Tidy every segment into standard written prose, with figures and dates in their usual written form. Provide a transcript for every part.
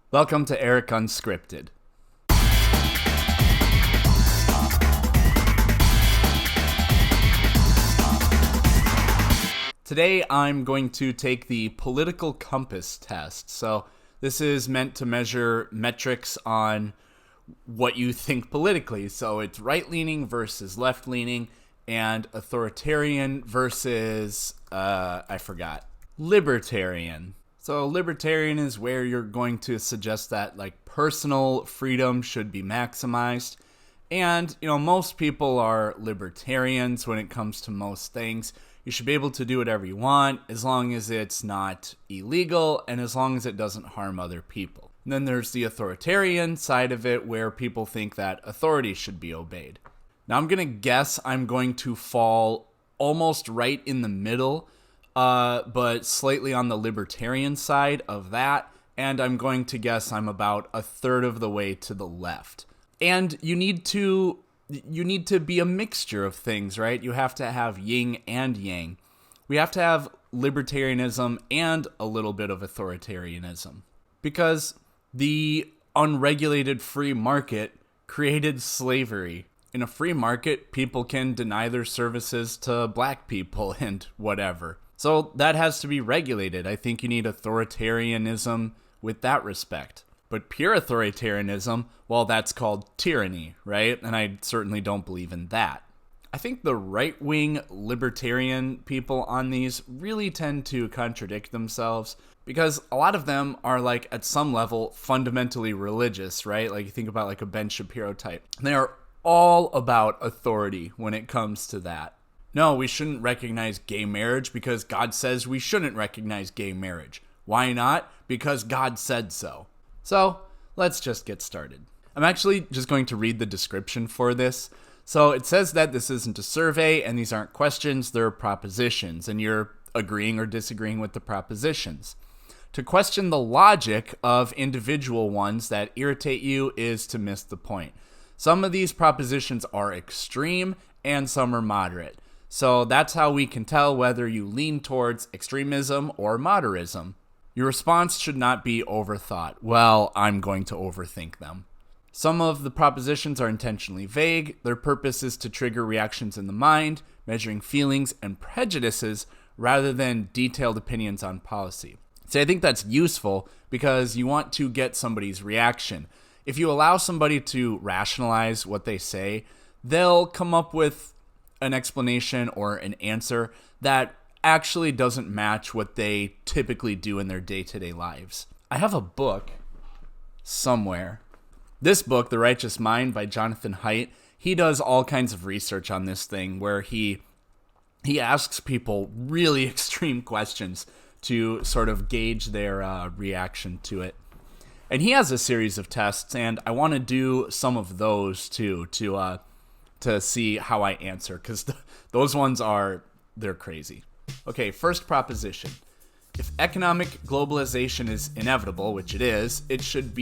Welcome to Eric Unscripted. Today I'm going to take the political compass test. So this is meant to measure metrics on what you think politically. So it's right-leaning versus left-leaning and authoritarian versus, libertarian. So libertarian is where you're going to suggest that personal freedom should be maximized. And, most people are libertarians when it comes to most things. You should be able to do whatever you want as long as it's not illegal and as long as it doesn't harm other people. And then there's the authoritarian side of it where people think that authority should be obeyed. Now I'm going to guess I'm going to fall almost right in the middle, but slightly on the libertarian side of that. And I'm going to guess I'm about a third of the way to the left. And you need to be a mixture of things, right? You have to have yin and yang. We have to have libertarianism and a little bit of authoritarianism. Because the unregulated free market created slavery. In a free market, people can deny their services to black people and whatever. So that has to be regulated. I think you need authoritarianism with that respect. But pure authoritarianism, well, that's called tyranny, right? And I certainly don't believe in that. I think the right-wing libertarian people on these really tend to contradict themselves because a lot of them are, at some level, fundamentally religious, right? You think about, a Ben Shapiro type. They are all about authority when it comes to that. No, we shouldn't recognize gay marriage because God says we shouldn't recognize gay marriage. Why not? Because God said so. So, let's just get started. I'm actually just going to read the description for this. So, it says that this isn't a survey, and these aren't questions, they're propositions, and you're agreeing or disagreeing with the propositions. To question the logic of individual ones that irritate you is to miss the point. Some of these propositions are extreme, and some are moderate. So, that's how we can tell whether you lean towards extremism or moderatism. Your response should not be overthought. Well, I'm going to overthink them. Some of the propositions are intentionally vague. Their purpose is to trigger reactions in the mind, measuring feelings and prejudices rather than detailed opinions on policy. See, I think that's useful because you want to get somebody's reaction. If you allow somebody to rationalize what they say, they'll come up with an explanation or an answer that actually doesn't match what they typically do in their day-to-day lives. I have a book somewhere. This book, The Righteous Mind by Jonathan Haidt, he does all kinds of research on this thing where he asks people really extreme questions to sort of gauge their reaction to it. And he has a series of tests, and I want to do some of those too to see how I answer, because those ones they're crazy. Okay, first proposition. If economic globalization is inevitable, which it is, it should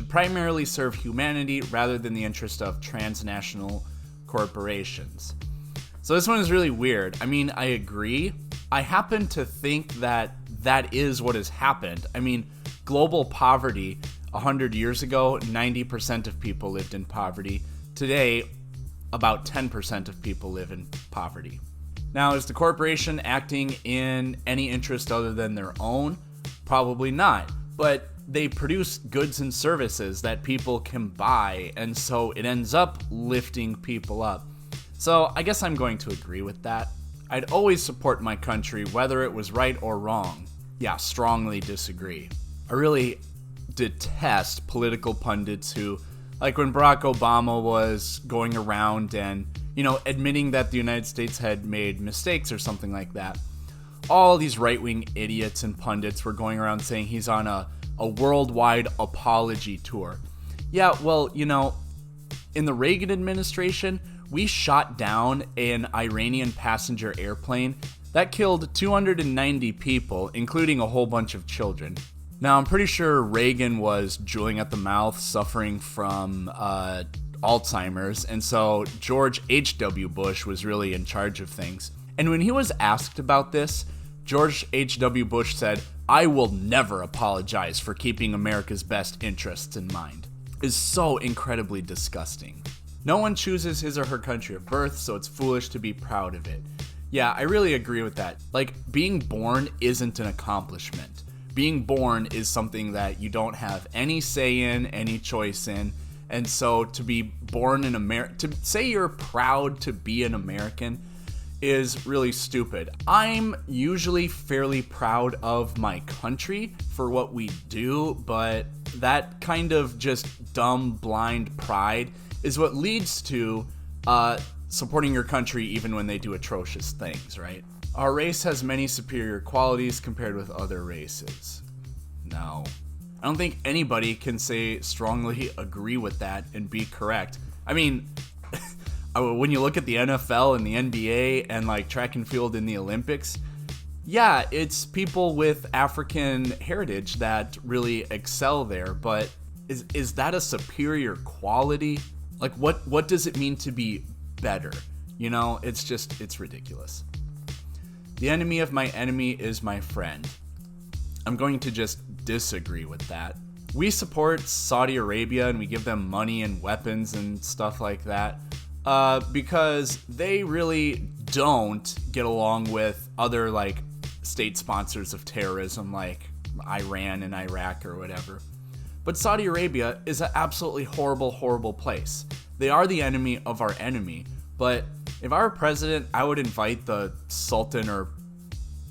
primarily serve humanity rather than the interest of transnational corporations. So this one is really weird. I mean, I agree. I happen to think that is what has happened. I mean, global poverty 100 years ago, 90% of people lived in poverty. Today, about 10% of people live in poverty. Now, is the corporation acting in any interest other than their own? Probably not. But they produce goods and services that people can buy, and so it ends up lifting people up. So I guess I'm going to agree with that. I'd always support my country, whether it was right or wrong. Yeah, strongly disagree. I really detest political pundits who, when Barack Obama was going around and admitting that the United States had made mistakes or something like that. All these right-wing idiots and pundits were going around saying he's on a worldwide apology tour. Yeah, well, in the Reagan administration, we shot down an Iranian passenger airplane that killed 290 people, including a whole bunch of children. Now, I'm pretty sure Reagan was drooling at the mouth, suffering from Alzheimer's, and so George H.W. Bush was really in charge of things. And when he was asked about this, George H.W. Bush said, I will never apologize for keeping America's best interests in mind is so incredibly disgusting. No one chooses his or her country of birth, so it's foolish to be proud of it. Yeah, I really agree with that. Like, being born isn't an accomplishment. Being born is something that you don't have any say in, any choice in. And so to be born in America, to say you're proud to be an American is really stupid. I'm usually fairly proud of my country for what we do, but that kind of just dumb, blind pride is what leads to supporting your country even when they do atrocious things, right? Our race has many superior qualities compared with other races. No. I don't think anybody can say strongly agree with that and be correct. I mean, when you look at the NFL and the NBA and like track and field in the Olympics, yeah, it's people with African heritage that really excel there, but is that a superior quality? Like, what does it mean to be better? You know, it's ridiculous. The enemy of my enemy is my friend. I'm going to just disagree with that. We support Saudi Arabia and we give them money and weapons and stuff like that because they really don't get along with other like state sponsors of terrorism like Iran and Iraq or whatever. But Saudi Arabia is an absolutely horrible, horrible place. They are the enemy of our enemy. But if I were president, I would invite the Sultan or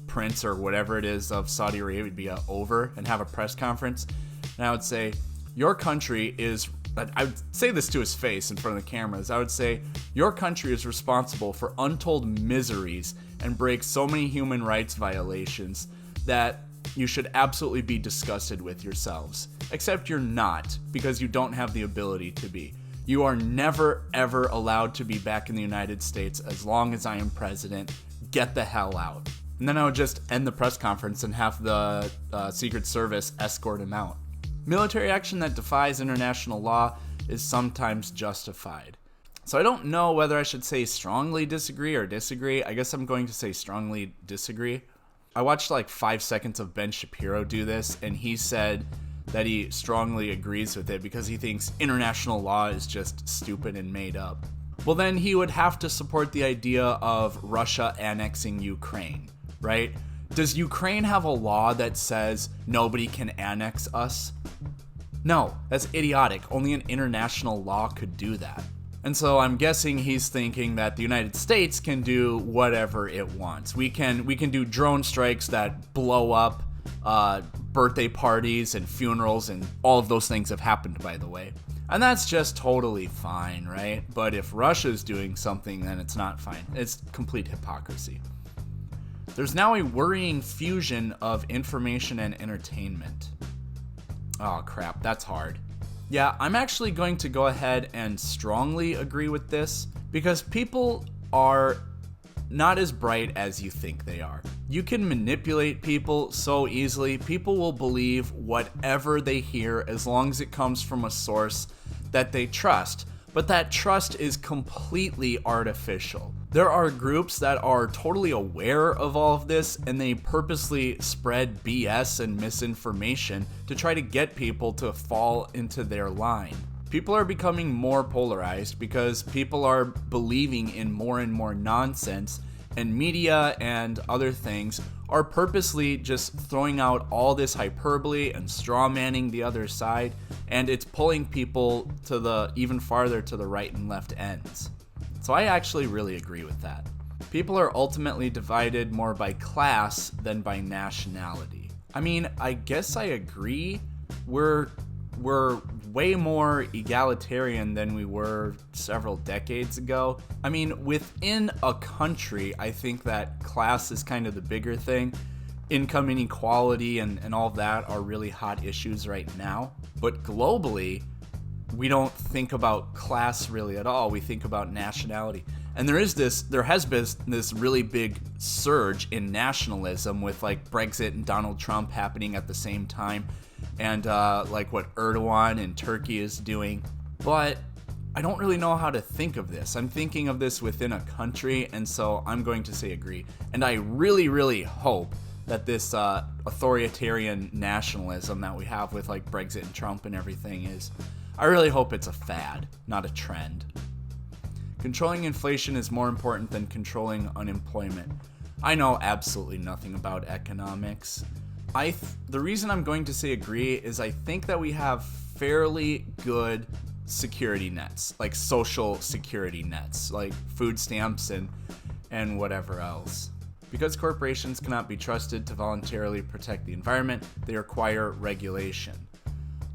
Prince or whatever it is of Saudi Arabia over and have a press conference. And I would say, your country is, I would say this to his face in front of the cameras. I would say, your country is responsible for untold miseries and breaks so many human rights violations that you should absolutely be disgusted with yourselves. Except you're not, because you don't have the ability to be. You are never, ever allowed to be back in the United States as long as I am president. Get the hell out. And then I would just end the press conference and have the Secret Service escort him out. Military action that defies international law is sometimes justified. So I don't know whether I should say strongly disagree or disagree. I guess I'm going to say strongly disagree. I watched like 5 seconds of Ben Shapiro do this, and he said that he strongly agrees with it because he thinks international law is just stupid and made up. Well, then he would have to support the idea of Russia annexing Ukraine, right? Does Ukraine have a law that says nobody can annex us? No, that's idiotic. Only an international law could do that. And so I'm guessing he's thinking that the United States can do whatever it wants. We can do drone strikes that blow up birthday parties and funerals, and all of those things have happened, by the way. And that's just totally fine, right? But if Russia's doing something, then it's not fine. It's complete hypocrisy. There's now a worrying fusion of information and entertainment. Oh crap, that's hard. Yeah, I'm actually going to go ahead and strongly agree with this because people are not as bright as you think they are. You can manipulate people so easily. People will believe whatever they hear as long as it comes from a source that they trust. But that trust is completely artificial. There are groups that are totally aware of all of this, and they purposely spread BS and misinformation to try to get people to fall into their line. People are becoming more polarized because people are believing in more and more nonsense, and media and other things are purposely just throwing out all this hyperbole and straw manning the other side, and it's pulling people to the even farther to the right and left ends. So I actually really agree with that. People are ultimately divided more by class than by nationality. I mean, I guess I agree. We're way more egalitarian than we were several decades ago. I mean, within a country, I think that class is kind of the bigger thing. Income inequality and all of that are really hot issues right now. But globally, we don't think about class really at all. We think about nationality. And there has been this really big surge in nationalism with like Brexit and Donald Trump happening at the same time, and like what Erdogan in Turkey is doing. But I don't really know how to think of this. I'm thinking of this within a country, and so I'm going to say agree. And I really, really hope that this authoritarian nationalism that we have with like Brexit and Trump and everything is. I really hope it's a fad, not a trend. Controlling inflation is more important than controlling unemployment. I know absolutely nothing about economics. The reason I'm going to say agree is I think that we have fairly good security nets, like social security nets, like food stamps and whatever else. Because corporations cannot be trusted to voluntarily protect the environment, they require regulation.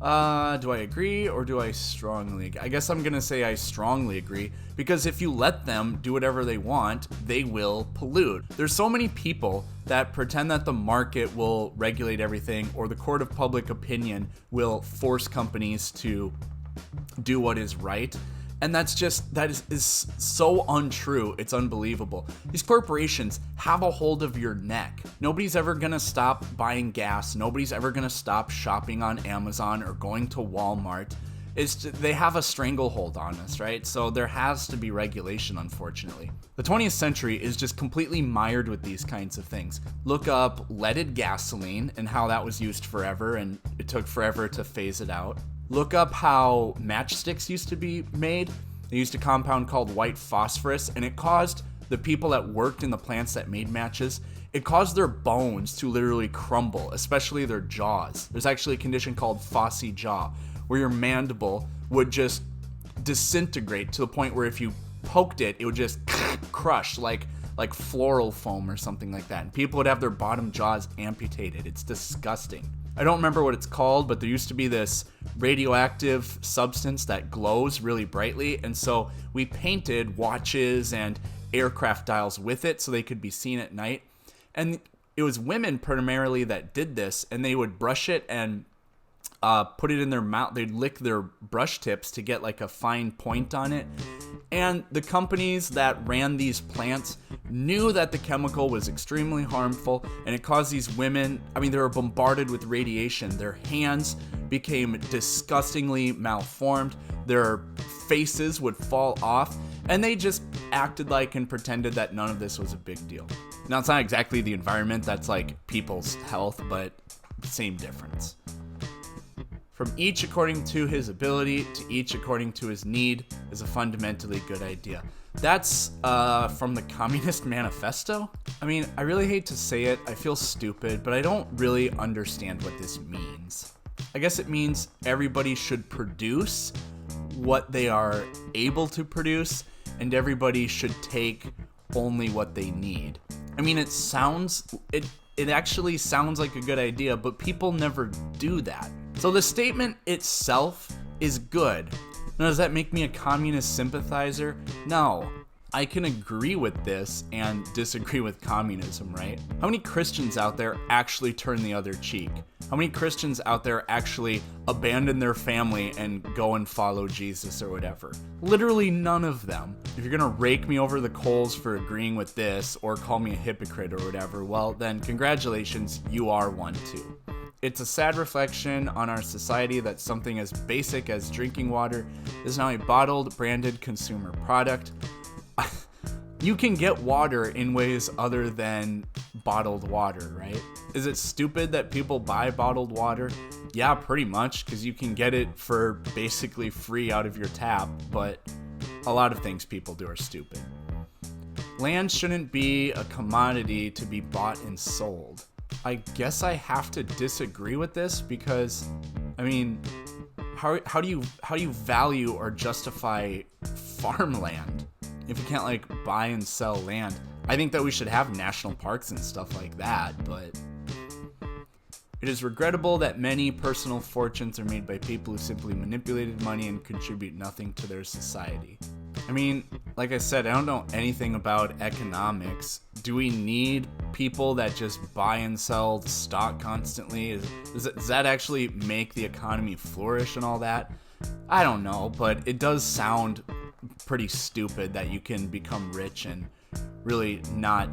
Do I agree or do I strongly agree? I guess I'm going to say I strongly agree, because if you let them do whatever they want, they will pollute. There's so many people that pretend that the market will regulate everything, or the court of public opinion will force companies to do what is right. And that is so untrue. It's unbelievable. These corporations have a hold of your neck. Nobody's ever going to stop buying gas. Nobody's ever going to stop shopping on Amazon or going to Walmart. They have a stranglehold on us, right? So there has to be regulation, unfortunately. The 20th century is just completely mired with these kinds of things. Look up leaded gasoline and how that was used forever, and it took forever to phase it out. Look up how matchsticks used to be made. They used a compound called white phosphorus, and it caused the people that worked in the plants that made matches, it caused their bones to literally crumble, especially their jaws. There's actually a condition called phossy jaw, where your mandible would just disintegrate to the point where if you poked it, it would just crush like floral foam or something like that. And people would have their bottom jaws amputated. It's disgusting. I don't remember what it's called, but there used to be this radioactive substance that glows really brightly, and so we painted watches and aircraft dials with it so they could be seen at night. And it was women primarily that did this, and they would brush it and put it in their mouth. They'd lick their brush tips to get like a fine point on it. And the companies that ran these plants knew that the chemical was extremely harmful, and it caused these women, they were bombarded with radiation. Their hands became disgustingly malformed. Their faces would fall off, and they just acted like and pretended that none of this was a big deal. Now, it's not exactly the environment that's like people's health, but same difference. From each according to his ability to each according to his need is a fundamentally good idea. That's from the Communist Manifesto. I really hate to say it, I feel stupid, but I don't really understand what this means. I guess it means everybody should produce what they are able to produce, and everybody should take only what they need. It actually sounds like a good idea, but people never do that. So the statement itself is good. Now, does that make me a communist sympathizer? No. I can agree with this and disagree with communism, right? How many Christians out there actually turn the other cheek? How many Christians out there actually abandon their family and go and follow Jesus or whatever? Literally none of them. If you're gonna rake me over the coals for agreeing with this or call me a hypocrite or whatever, well then congratulations, you are one too. It's a sad reflection on our society that something as basic as drinking water is now a bottled, branded consumer product. You can get water in ways other than bottled water, right? Is it stupid that people buy bottled water? Yeah, pretty much, because you can get it for basically free out of your tap, but a lot of things people do are stupid. Land shouldn't be a commodity to be bought and sold. I guess I have to disagree with this because, how do you value or justify farmland if you can't buy and sell land? I think that we should have national parks and stuff like that, but it is regrettable that many personal fortunes are made by people who simply manipulated money and contribute nothing to their society. Like I said, I don't know anything about economics. Do we need people that just buy and sell stock constantly? Does that actually make the economy flourish and all that? I don't know, but it does sound pretty stupid that you can become rich and really not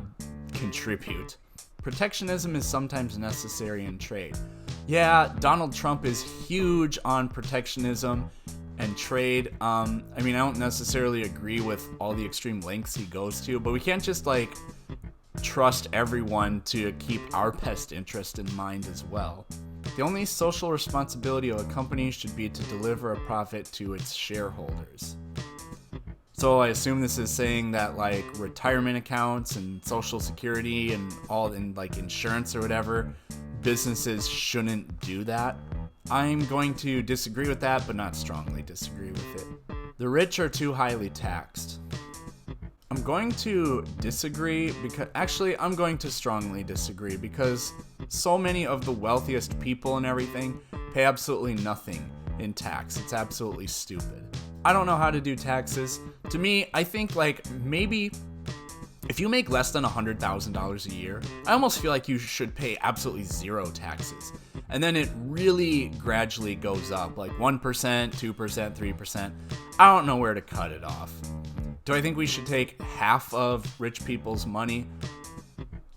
contribute. Protectionism is sometimes necessary in trade. Yeah, Donald Trump is huge on protectionism and trade. I don't necessarily agree with all the extreme lengths he goes to, but we can't just trust everyone to keep our best interest in mind as well. The only social responsibility of a company should be to deliver a profit to its shareholders. So I assume this is saying that like retirement accounts and social security and all in like insurance or whatever, businesses shouldn't do that. I'm going to disagree with that, but not strongly disagree with it. The rich are too highly taxed. I'm going to disagree because I'm going to strongly disagree because so many of the wealthiest people and everything pay absolutely nothing in tax. It's absolutely stupid. I don't know how to do taxes. To me, I think like maybe if you make less than $100,000 a year, I almost feel like you should pay absolutely zero taxes. And then it really gradually goes up, like 1%, 2%, 3%. I don't know where to cut it off. Do I think we should take half of rich people's money?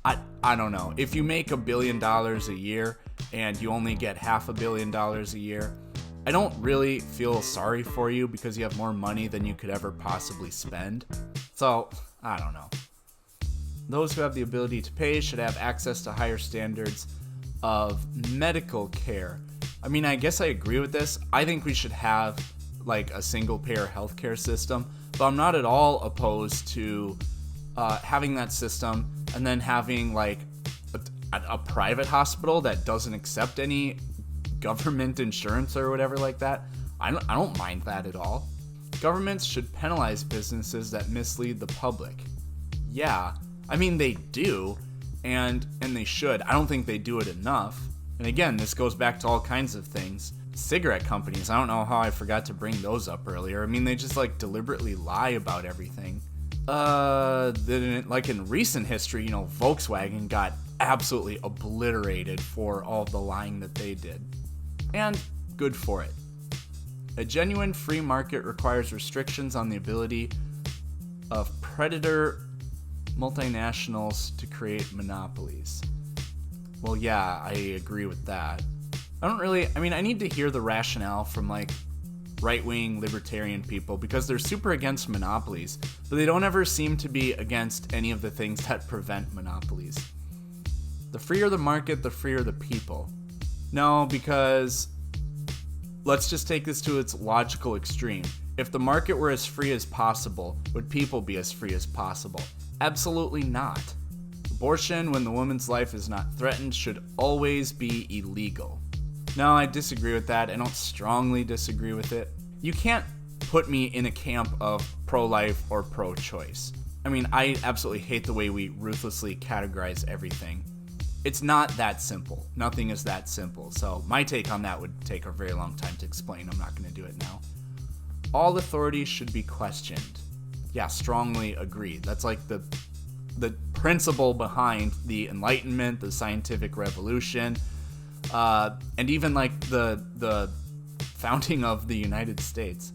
I don't know. If you make $1 billion a year and you only get $500 million a year, I don't really feel sorry for you because you have more money than you could ever possibly spend. So, I don't know. Those who have the ability to pay should have access to higher standards of medical care. I mean, I guess I agree with this. I think we should have like a single payer healthcare system, but I'm not at all opposed to having that system and then having like a private hospital that doesn't accept any government insurance or whatever like that. I don't mind that at all. Governments should penalize businesses that mislead the public. Yeah, I mean they do, and they should. I don't think they do it enough. And again, this goes back to all kinds of things. Cigarette companies, I don't know how I forgot to bring those up earlier. I mean, they just like deliberately lie about everything. Like in recent history, you know, Volkswagen got absolutely obliterated for all of the lying that they did. And good for it. A genuine free market requires restrictions on the ability of predator multinationals to create monopolies. Well, yeah, I agree with that. I need to hear the rationale from like right-wing libertarian people because they're super against monopolies, but they don't ever seem to be against any of the things that prevent monopolies. The freer the market, the freer the people. No, because let's just take this to its logical extreme. If the market were as free as possible, would people be as free as possible? Absolutely not. Abortion, when the woman's life is not threatened, should always be illegal. No, I disagree with that. I don't strongly disagree with it. You can't put me in a camp of pro-life or pro-choice. I mean, I absolutely hate the way we ruthlessly categorize everything. It's not that simple. Nothing is that simple. So my take on that would take a very long time to explain. I'm not going to do it now. All authority should be questioned. Yeah, strongly agree. That's like the principle behind the Enlightenment, the scientific revolution, and even like the founding of the United States.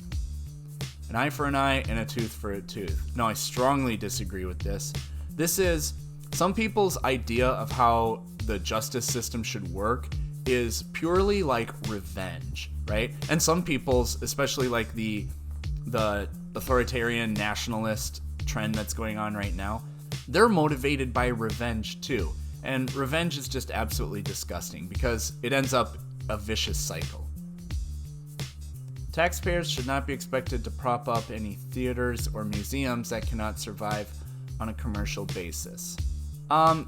An eye for an eye and a tooth for a tooth. No, I strongly disagree with this. This is some people's idea of how the justice system should work is purely like revenge, right? And some people's, especially like the authoritarian nationalist trend that's going on right now, they're motivated by revenge too. And revenge is just absolutely disgusting because it ends up a vicious cycle. Taxpayers should not be expected to prop up any theaters or museums that cannot survive on a commercial basis.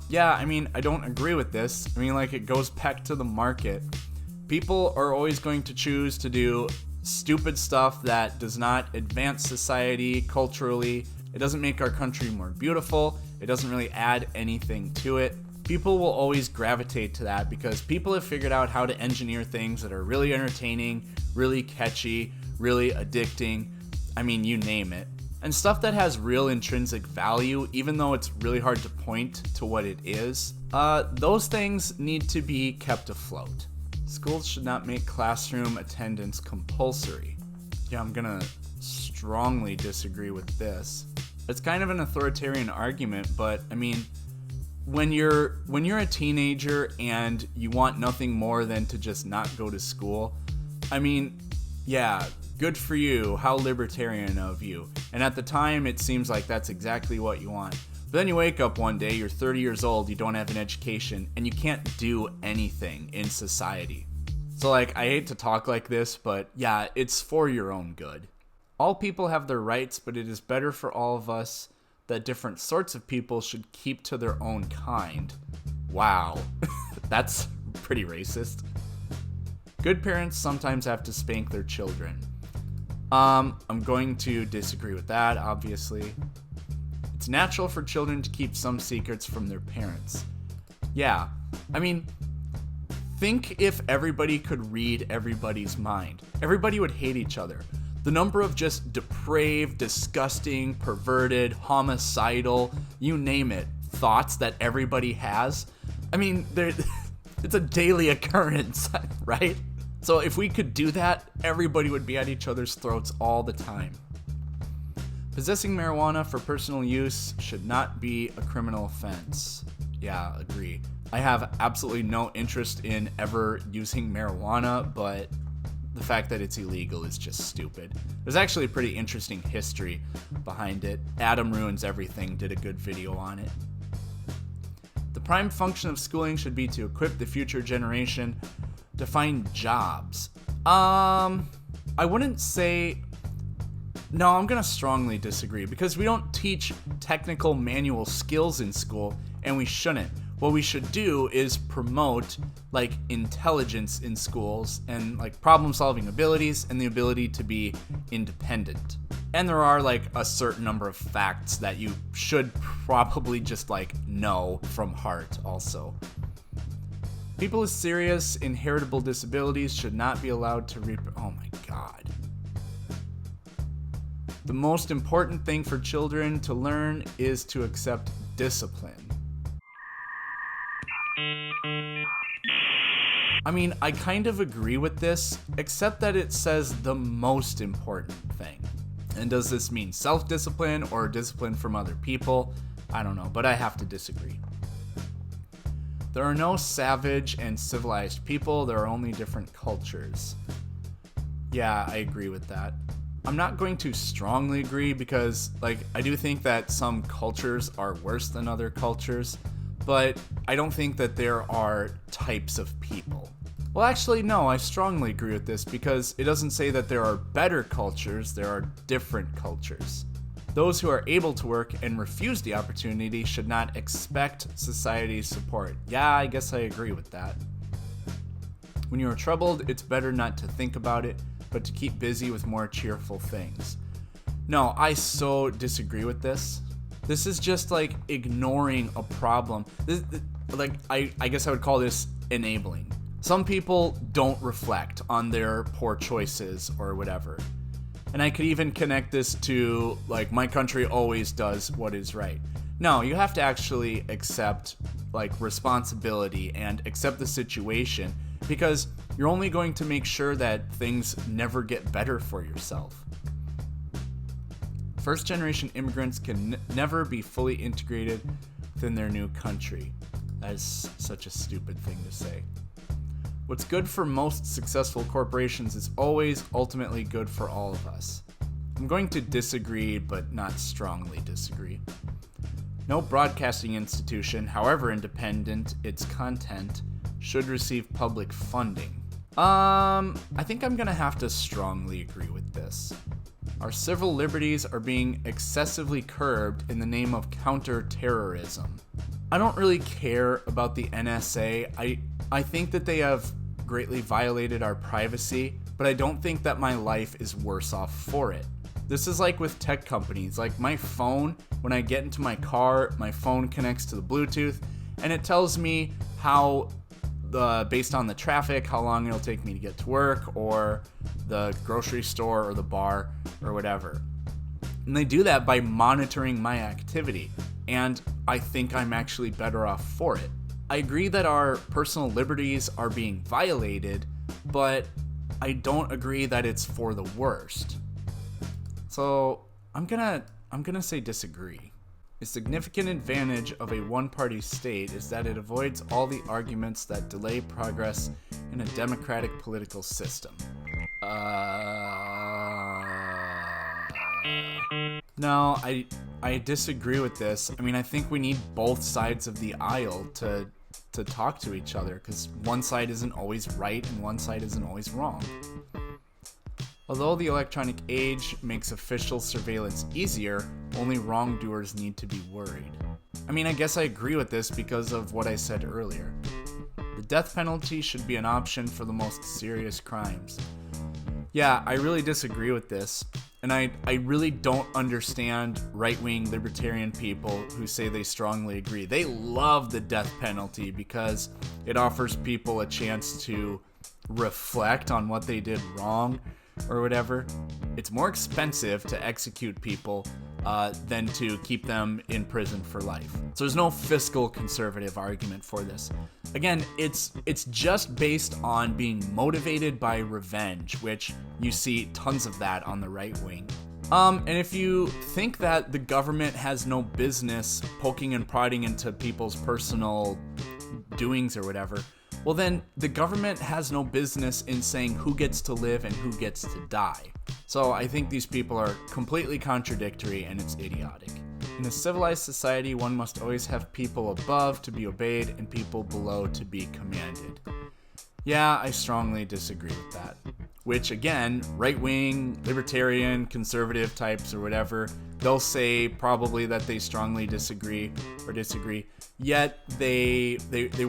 Yeah, I mean, I don't agree with this. I mean, like, it goes back to the market. People are always going to choose to do stupid stuff that does not advance society culturally. It doesn't make our country more beautiful. It doesn't really add anything to it. People will always gravitate to that because people have figured out how to engineer things that are really entertaining, really catchy, really addicting. I mean, you name it. And stuff that has real intrinsic value, even though it's really hard to point to what it is, those things need to be kept afloat. Schools should not make classroom attendance compulsory. Yeah, I'm gonna strongly disagree with this. It's kind of an authoritarian argument, but I mean, when you're a teenager and you want nothing more than to just not go to school, I mean, yeah, good for you. How libertarian of you. And at the time, it seems like that's exactly what you want. But But then you wake up one day, you're 30 years old, you don't have an education, and you can't do anything in society. So I hate to talk like this, but yeah, it's for your own good. All people have their rights, but it is better for all of us that different sorts of people should keep to their own kind. Wow, that's pretty racist. Good parents sometimes have to spank their children. I'm going to disagree with that, obviously. It's natural for children to keep some secrets from their parents. Yeah, think if everybody could read everybody's mind. Everybody would hate each other. The number of just depraved, disgusting, perverted, homicidal, you name it, thoughts that everybody has. It's a daily occurrence, right? So if we could do that, everybody would be at each other's throats all the time. Possessing marijuana for personal use should not be a criminal offense. Yeah, agree. I have absolutely no interest in ever using marijuana, but the fact that it's illegal is just stupid. There's actually a pretty interesting history behind it. Adam Ruins Everything did a good video on it. The prime function of schooling should be to equip the future generation to find jobs. I wouldn't say... No, I'm going to strongly disagree because we don't teach technical manual skills in school, and we shouldn't. What we should do is promote intelligence in schools and problem-solving abilities and the ability to be independent. And there are a certain number of facts that you should probably just know from heart also. People with serious inheritable disabilities should not be allowed to oh my god. The most important thing for children to learn is to accept discipline. I kind of agree with this, except that it says the most important thing. And does this mean self-discipline or discipline from other people? I don't know, but I have to disagree. There are no savage and civilized people, there are only different cultures. Yeah, I agree with that. I'm not going to strongly agree because, I do think that some cultures are worse than other cultures, but I don't think that there are types of people. Well, actually, no, I strongly agree with this because it doesn't say that there are better cultures, there are different cultures. Those who are able to work and refuse the opportunity should not expect society's support. Yeah, I guess I agree with that. When you are troubled, it's better not to think about it, but to keep busy with more cheerful things. No, I so disagree with this. This is just ignoring a problem. I guess I would call this enabling. Some people don't reflect on their poor choices or whatever. And I could even connect this to my country always does what is right. No, you have to actually accept responsibility and accept the situation, because you're only going to make sure that things never get better for yourself. First-generation immigrants can never be fully integrated within their new country. That is such a stupid thing to say. What's good for most successful corporations is always ultimately good for all of us. I'm going to disagree, but not strongly disagree. No broadcasting institution, however independent its content, should receive public funding. I think I'm gonna have to strongly agree with this. Our civil liberties are being excessively curbed in the name of counter-terrorism. I don't really care about the NSA. I think that they have greatly violated our privacy, but I don't think that my life is worse off for it. This is like with tech companies. My phone, when I get into my car, my phone connects to the Bluetooth, and it tells me how, based on the traffic, how long it'll take me to get to work, or the grocery store, or the bar, or whatever. And they do that by monitoring my activity, and I think I'm actually better off for it. I agree that our personal liberties are being violated, but I don't agree that it's for the worst. So I'm gonna say disagree. A significant advantage of a one-party state is that it avoids all the arguments that delay progress in a democratic political system. No, I I disagree with this. I mean, I think we need both sides of the aisle to talk to each other, because one side isn't always right and one side isn't always wrong. Although the electronic age makes official surveillance easier, only wrongdoers need to be worried. I mean, I guess I agree with this because of what I said earlier. The death penalty should be an option for the most serious crimes. Yeah, I really disagree with this. And I really don't understand right-wing libertarian people who say they strongly agree. They love the death penalty because it offers people a chance to reflect on what they did wrong or whatever. It's more expensive to execute people than to keep them in prison for life. So there's no fiscal conservative argument for this. Again, it's just based on being motivated by revenge, which you see tons of that on the right wing. And if you think that the government has no business poking and prodding into people's personal doings or whatever, well then the government has no business in saying who gets to live and who gets to die. So I think these people are completely contradictory and it's idiotic. In a civilized society, one must always have people above to be obeyed and people below to be commanded. Yeah, I strongly disagree with that. Which again, right-wing, libertarian, conservative types or whatever, they'll say probably that they strongly disagree, yet they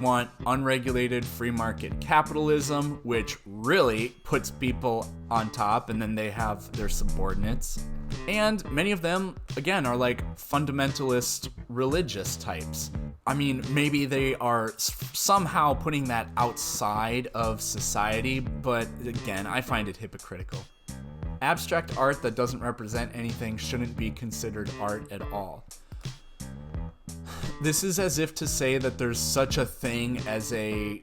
want unregulated free market capitalism, which really puts people on top, and then they have their subordinates. And many of them, again, are like fundamentalist religious types. I mean, maybe they are somehow putting that outside of society, but again, I find it hypocritical. Abstract art that doesn't represent anything shouldn't be considered art at all. This is as if to say that there's such a thing as a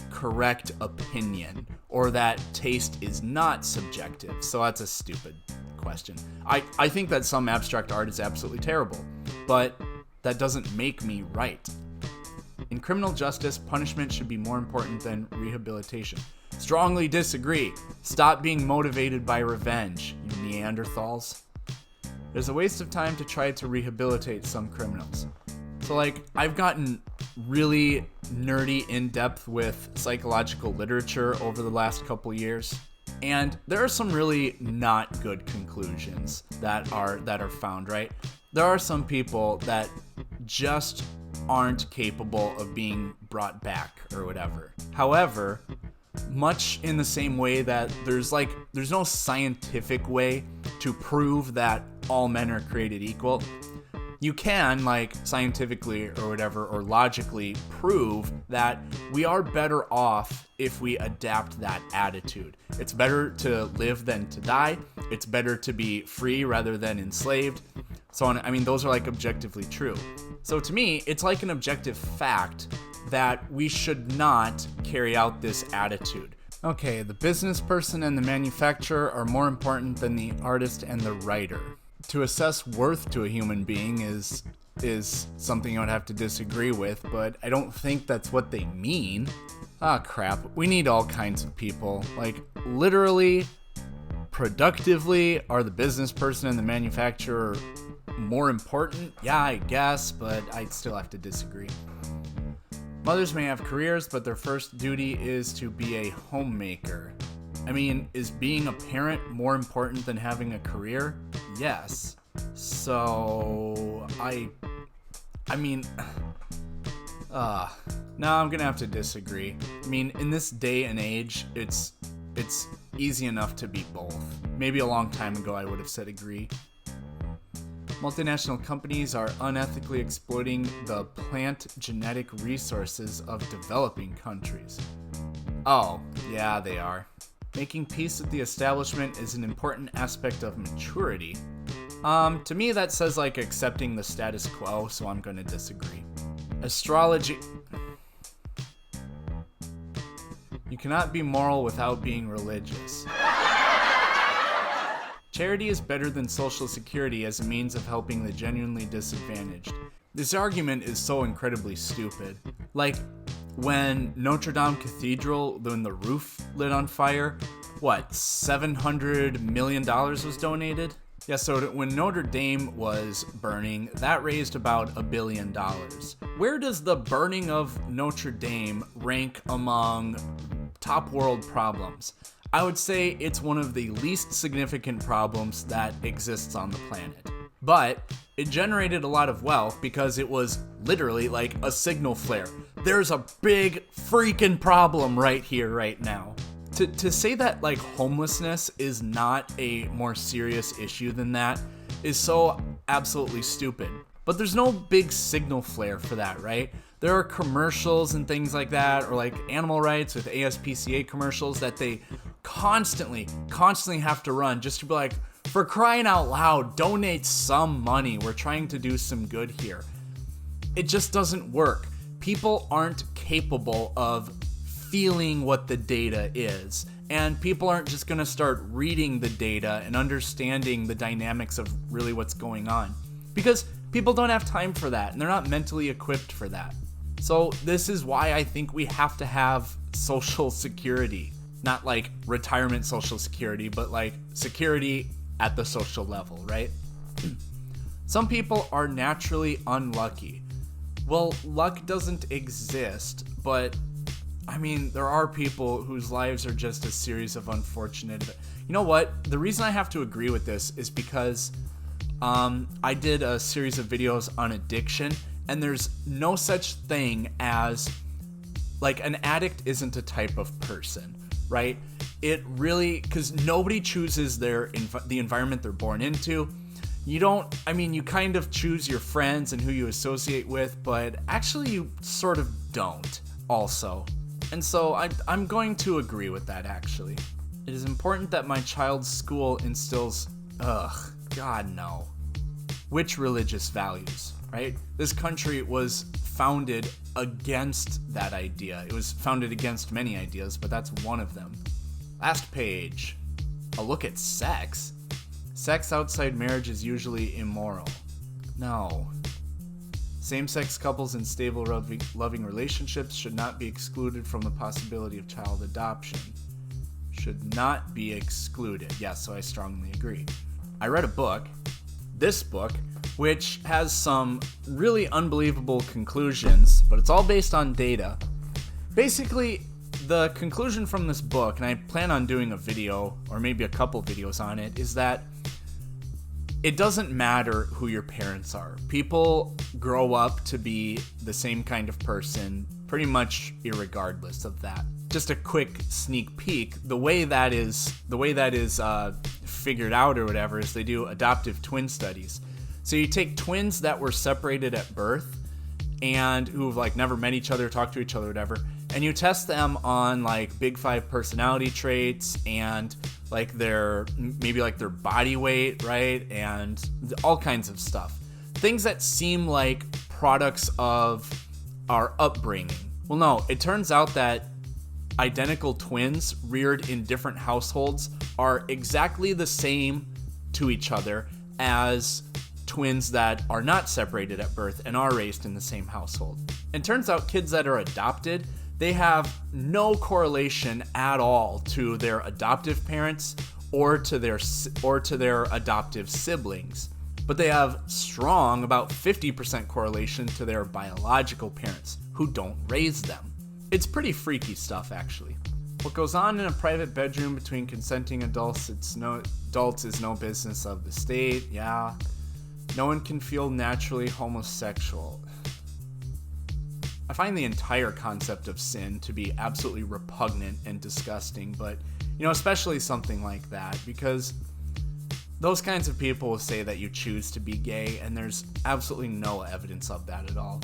correct opinion, or that taste is not subjective. So that's a stupid question. I think that some abstract art is absolutely terrible, but that doesn't make me right. In criminal justice, punishment should be more important than rehabilitation. Strongly disagree. Stop being motivated by revenge, you Neanderthals. There's a waste of time to try to rehabilitate some criminals. So I've gotten really nerdy in-depth with psychological literature over the last couple years, and there are some really not good conclusions that are found, right? There are some people that just aren't capable of being brought back or whatever. However, much in the same way that there's no scientific way to prove that all men are created equal, you can, scientifically or whatever, or logically prove that we are better off if we adapt that attitude. It's better to live than to die. It's better to be free rather than enslaved. So on, I mean, those are objectively true. So to me, it's like an objective fact that we should not carry out this attitude. Okay, the business person and the manufacturer are more important than the artist and the writer. To assess worth to a human being is something I would have to disagree with, but I don't think that's what they mean. Ah, crap. We need all kinds of people. Literally, productively, are the business person and the manufacturer more important? Yeah, I guess, but I'd still have to disagree. Mothers may have careers, but their first duty is to be a homemaker. I mean, is being a parent more important than having a career? Yes. So, no, I'm gonna have to disagree. I mean, in this day and age, it's easy enough to be both. Maybe a long time ago I would have said agree. Multinational companies are unethically exploiting the plant genetic resources of developing countries. Oh, yeah, they are. Making peace with the establishment is an important aspect of maturity. To me that says accepting the status quo, so I'm going to disagree. Astrology. You cannot be moral without being religious. Charity is better than Social Security as a means of helping the genuinely disadvantaged. This argument is so incredibly stupid. When Notre Dame Cathedral, when the roof lit on fire, $700 million was donated? Yeah, so when Notre Dame was burning, that raised about $1 billion. Where does the burning of Notre Dame rank among top world problems? I would say it's one of the least significant problems that exists on the planet. But it generated a lot of wealth because it was literally like a signal flare. There's a big freaking problem right here, right now. To say that like homelessness is not a more serious issue than that is so absolutely stupid. But there's no big signal flare for that, right? There are commercials and things like that, or like animal rights with ASPCA commercials that they constantly have to run just to be like, for crying out loud, donate some money. We're trying to do some good here. It just doesn't work. People aren't capable of feeling what the data is, and people aren't just going to start reading the data and understanding the dynamics of really what's going on, because people don't have time for that and they're not mentally equipped for that. So this is why I think we have to have social security, not like retirement social security, but like security at the social level, right? Some people are naturally unlucky. Well, luck doesn't exist, but I mean, there are people whose lives are just a series of unfortunate. You know what? The reason I have to agree with this is because I did a series of videos on addiction, and there's no such thing as, like, an addict isn't a type of person, right? It really, because nobody chooses the environment they're born into. You kind of choose your friends and who you associate with, but actually you sort of don't also. And so I'm going to agree with that, actually. It is important that my child's school instills, God no, which religious values, right? This country was founded against that idea. It was founded against many ideas, but that's one of them. Last page, a look at sex. Sex outside marriage is usually immoral. No. Same-sex couples in stable, loving relationships should not be excluded from the possibility of child adoption. Should not be excluded. Yes, so I strongly agree. I read a book, this book, which has some really unbelievable conclusions, but it's all based on data. Basically, the conclusion from this book, and I plan on doing a video, or maybe a couple videos on it, is that it doesn't matter who your parents are. People grow up to be the same kind of person, pretty much irregardless of that. Just a quick sneak peek, the way that is figured out or whatever is they do adoptive twin studies. So you take twins that were separated at birth and who've like never met each other, talked to each other, whatever, and you test them on like big 5 personality traits and like their body weight, right? And all kinds of stuff. Things that seem like products of our upbringing. Well, no, it turns out that identical twins reared in different households are exactly the same to each other as twins that are not separated at birth and are raised in the same household. And turns out kids that are adopted, they have no correlation at all to their adoptive parents or to their adoptive siblings, but they have strong, about 50% correlation to their biological parents who don't raise them. It's pretty freaky stuff, actually. What goes on in a private bedroom between consenting adults is no business of the state. Yeah. No one can feel naturally homosexual. I find the entire concept of sin to be absolutely repugnant and disgusting, but, especially something like that, because those kinds of people will say that you choose to be gay, and there's absolutely no evidence of that at all.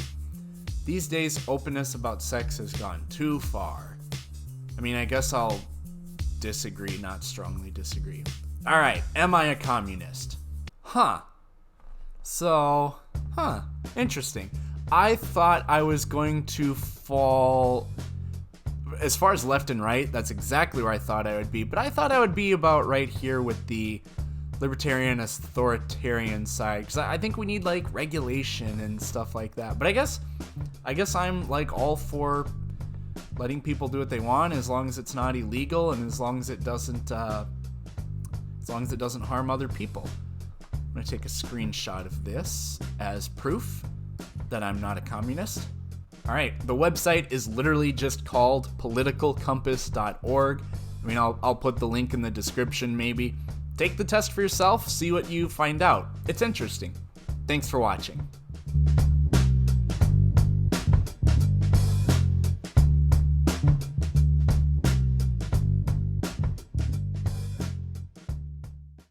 These days, openness about sex has gone too far. I guess I'll disagree, not strongly disagree. All right, am I a communist? Interesting. I thought I was going to fall, as far as left and right, that's exactly where I thought I would be, but I thought I would be about right here with the libertarian authoritarian side, because I think we need like regulation and stuff like that. But I guess I'm like all for letting people do what they want as long as it's not illegal and as long as it doesn't harm other people. going to take a screenshot of this as proof that I'm not a communist. All right, the website is literally just called politicalcompass.org. I mean, I'll put the link in the description maybe. Take the test for yourself, see what you find out. It's interesting. Thanks for watching.